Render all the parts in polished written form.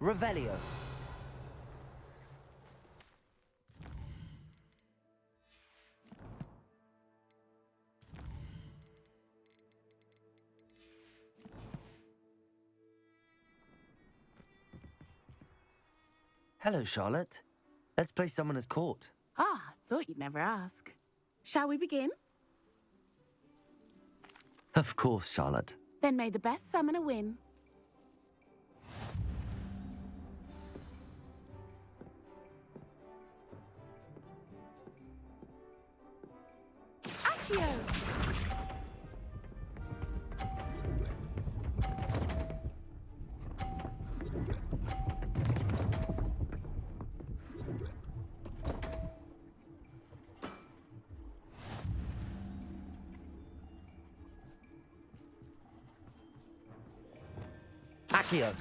Revelio. Hello, Charlotte. Let's play Summoner's Court. Ah, thought you'd never ask. Shall we begin? Of course, Charlotte. Then may the best summoner win. Accio! Accio.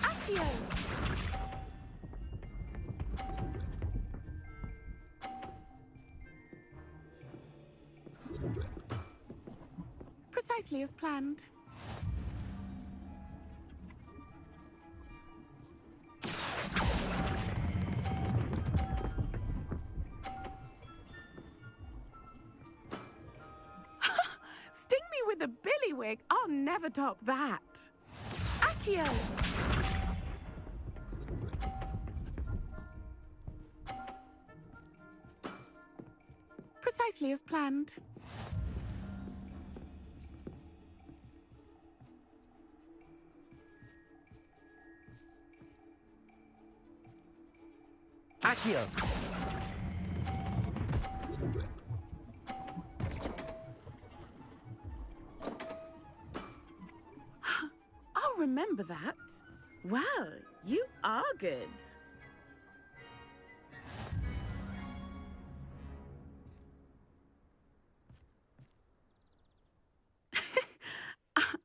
Accio! Precisely as planned. Sting me with a billywig. I'll never top that. Accio! Precisely as planned. Accio. I'll remember that. Well, you are good.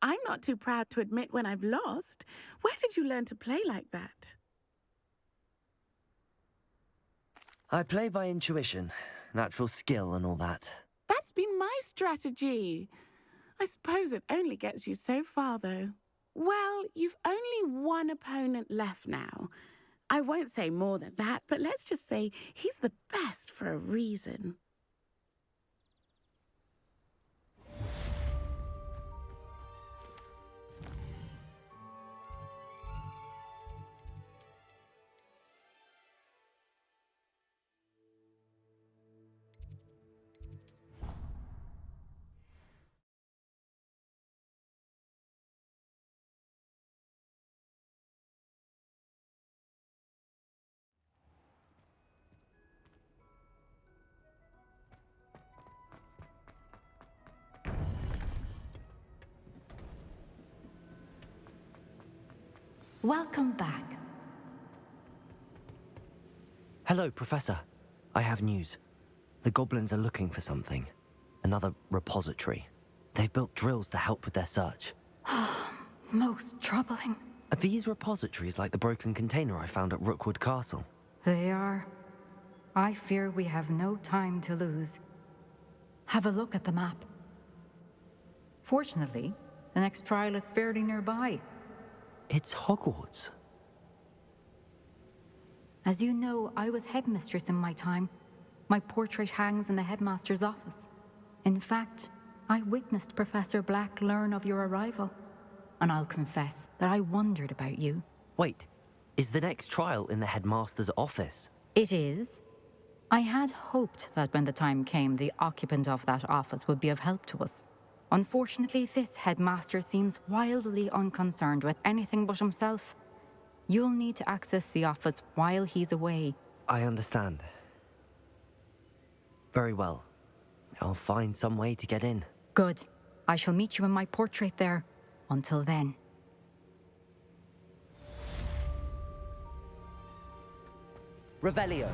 I'm not too proud to admit when I've lost. Where did you learn to play like that? I play by intuition, natural skill and all that. That's been my strategy. I suppose it only gets you so far, though. Well, you've only one opponent left now. I won't say more than that, but let's just say he's the best for a reason. Welcome back. Hello, Professor. I have news. The goblins are looking for something. Another repository. They've built drills to help with their search. Most troubling. Are these repositories like the broken container I found at Rookwood Castle? They are. I fear we have no time to lose. Have a look at the map. Fortunately, the next trial is fairly nearby. It's Hogwarts. As you know, I was headmistress in my time. My portrait hangs in the headmaster's office. In fact, I witnessed Professor Black learn of your arrival. And I'll confess that I wondered about you. Wait, is the next trial in the headmaster's office? It is. I had hoped that when the time came, the occupant of that office would be of help to us. Unfortunately, this headmaster seems wildly unconcerned with anything but himself. You'll need to access the office while he's away. I understand. Very well. I'll find some way to get in. Good. I shall meet you in my portrait there. Until then. Revelio.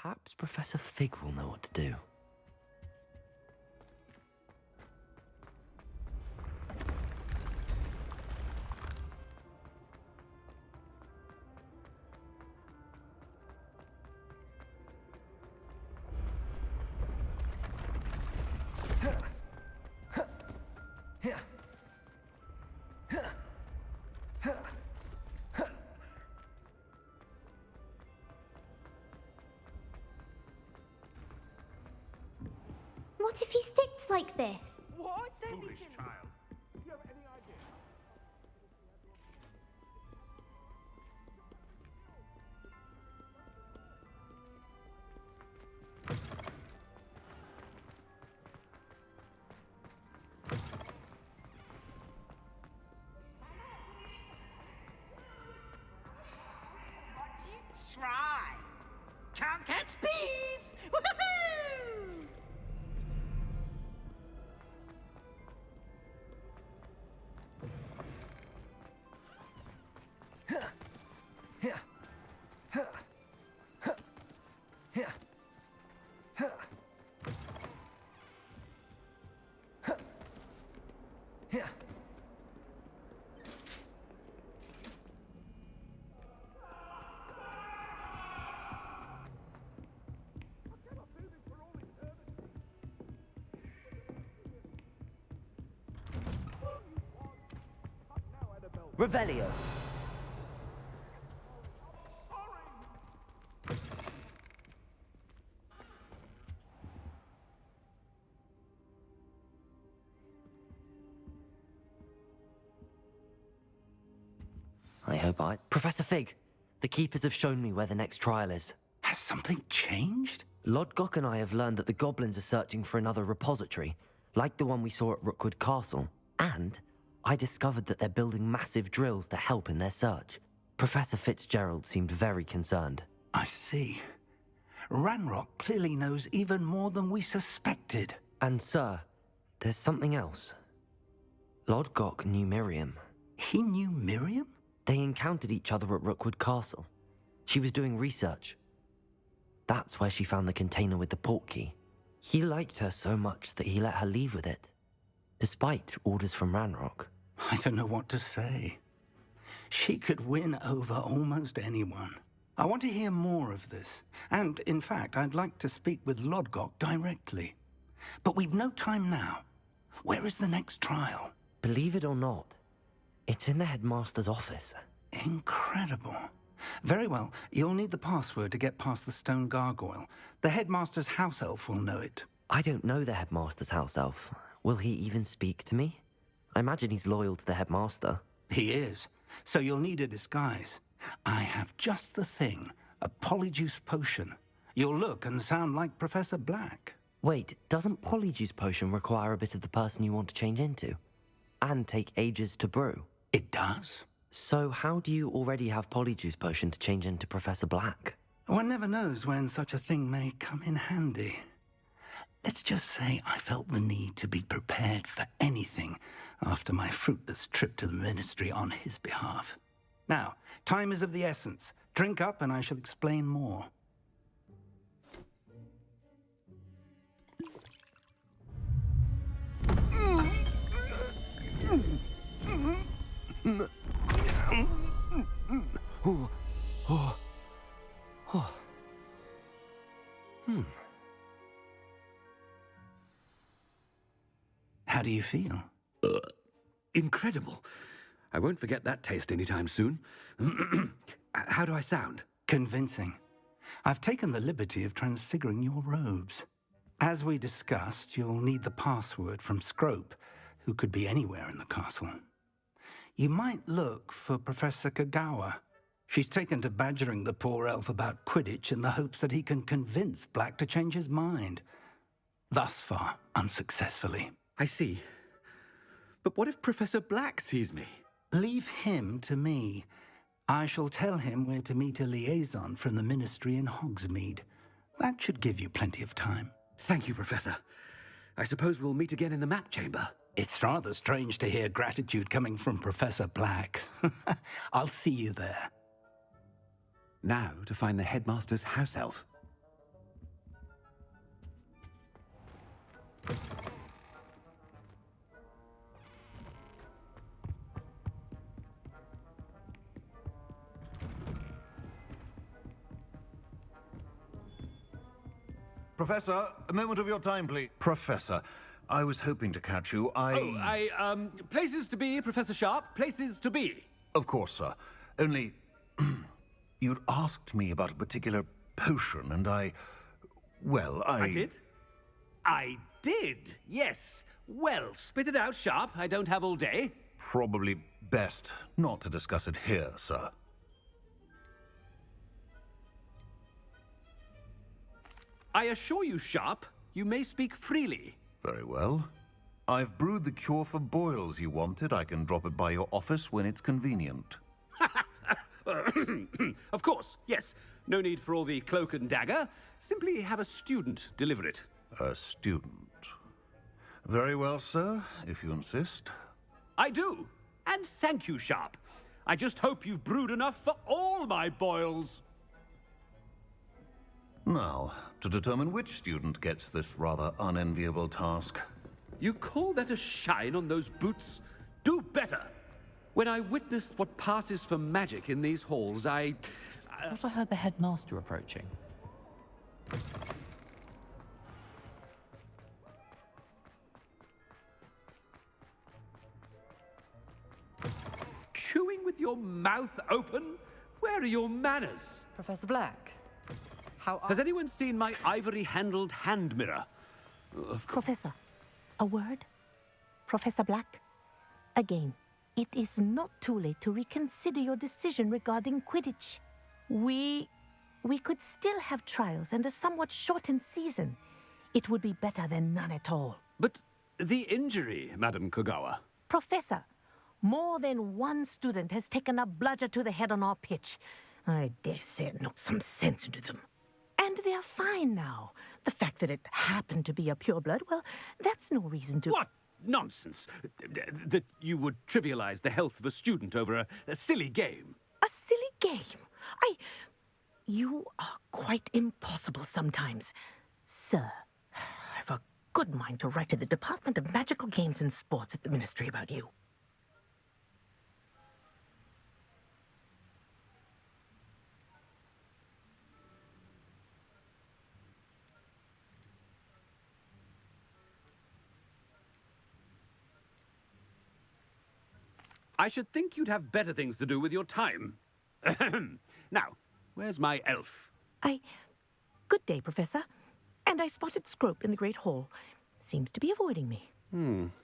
Perhaps Professor Fig will know what to do. What if he sticks like this? What? Foolish child. Do you have any idea? Try. Can't catch thieves! Woohoo! Revelio. Professor Fig, the Keepers have shown me where the next trial is. Has something changed? Lodgok and I have learned that the goblins are searching for another repository, like the one we saw at Rookwood Castle. And I discovered that they're building massive drills to help in their search. Professor Fitzgerald seemed very concerned. I see. Ranrock clearly knows even more than we suspected. And sir, there's something else. Lodgok knew Miriam. He knew Miriam? They encountered each other at Rookwood Castle. She was doing research. That's where she found the container with the portkey. He liked her so much that he let her leave with it, despite orders from Ranrock. I don't know what to say. She could win over almost anyone. I want to hear more of this. And, in fact, I'd like to speak with Lodgok directly. But we've no time now. Where is the next trial? Believe it or not, it's in the headmaster's office. Incredible. Very well. You'll need the password to get past the stone gargoyle. The headmaster's house elf will know it. I don't know the headmaster's house elf. Will he even speak to me? I imagine he's loyal to the headmaster. He is. So you'll need a disguise. I have just the thing. A polyjuice potion. You'll look and sound like Professor Black. Wait, doesn't Polyjuice Potion require a bit of the person you want to change into? And take ages to brew? It does. So how do you already have Polyjuice Potion to change into Professor Black? One never knows when such a thing may come in handy. Let's just say I felt the need to be prepared for anything after my fruitless trip to the Ministry on his behalf. Now, time is of the essence. Drink up and I shall explain more. How do you feel? Incredible. I won't forget that taste anytime soon. How do I sound? Convincing. I've taken the liberty of transfiguring your robes. As we discussed, you'll need the password from Scrope, who could be anywhere in the castle. You might look for Professor Kagawa. She's taken to badgering the poor elf about Quidditch in the hopes that he can convince Black to change his mind. Thus far, unsuccessfully. I see. But what if Professor Black sees me? Leave him to me. I shall tell him where to meet a liaison from the Ministry in Hogsmeade. That should give you plenty of time. Thank you, Professor. I suppose we'll meet again in the map chamber. It's rather strange to hear gratitude coming from Professor Black. I'll see you there. Now to find the headmaster's house elf. Professor, a moment of your time, please. Professor, I was hoping to catch you. Places to be, Professor Sharp, places to be. Of course, sir. Only... you'd asked me about a particular potion, and well, I did? I did, yes. Well, spit it out, Sharp. I don't have all day. Probably best not to discuss it here, sir. I assure you, Sharp, you may speak freely. Very well. I've brewed the cure for boils you wanted. I can drop it by your office when it's convenient. Of course, yes. No need for all the cloak and dagger. Simply have a student deliver it. A student. Very well, sir, if you insist. I do. And thank you, Sharp. I just hope you've brewed enough for all my boils. Now, to determine which student gets this rather unenviable task. You call that a shine on those boots? Do better. When I witnessed what passes for magic in these halls, I thought I heard the headmaster approaching. Chewing with your mouth open? Where are your manners? Professor Black, Has anyone seen my ivory-handled hand mirror? Professor, a word? Professor Black? Again, it is not too late to reconsider your decision regarding Quidditch. We could still have trials and a somewhat shortened season. It would be better than none at all. But the injury, Madam Kogawa. Professor, more than one student has taken a bludger to the head on our pitch. I dare say it knocked some sense into them. And they're fine now. The fact that it happened to be a pureblood, well, that's no reason to... What nonsense! That you would trivialize the health of a student over a silly game. A silly game? You are quite impossible sometimes. Sir, I've a good mind to write to the Department of Magical Games and Sports at the Ministry about you. I should think you'd have better things to do with your time. Now, where's my elf? Good day, Professor. And I spotted Scrope in the Great Hall. Seems to be avoiding me.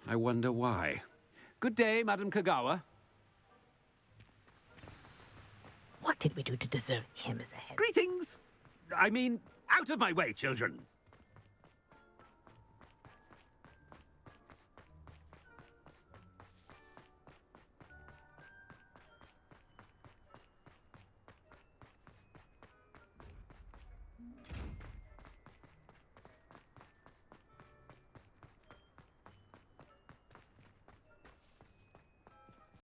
I wonder why. Good day, Madam Kogawa. What did we do to deserve him as a head? Greetings! I mean, out of my way, children.